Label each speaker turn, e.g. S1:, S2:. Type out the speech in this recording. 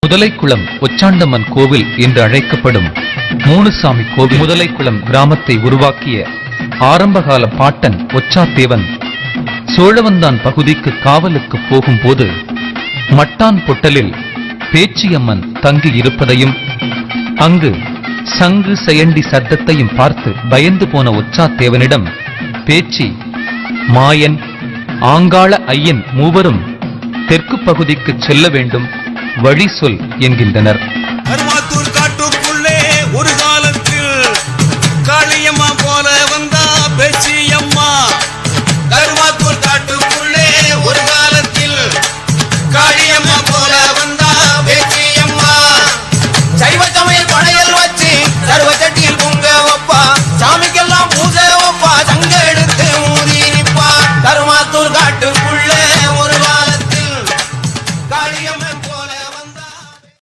S1: முதலைக்குளம் ஒச்சாண்டம்மன் கோவில் என்று அழைக்கப்படும் மூணுசாமி கோவில் முதலைக்குளம் கிராமத்தை உருவாக்கிய ஆரம்பகால பாட்டன் ஒச்சாத்தேவன் சோழவந்தான் பகுதிக்கு காவலுக்கு போகும்போது மட்டான் பொட்டலில் பேச்சியம்மன் தங்கி இருப்பதையும் அங்கு சங்கு செயண்டி சத்தத்தையும் பார்த்து பயந்து போன ஒச்சாத்தேவனிடம் பேச்சி, மாயன், ஆங்காள ஐயன் மூவரும் தெற்கு பகுதிக்கு செல்ல வேண்டும், வழி சொல் என்கின்றனர்.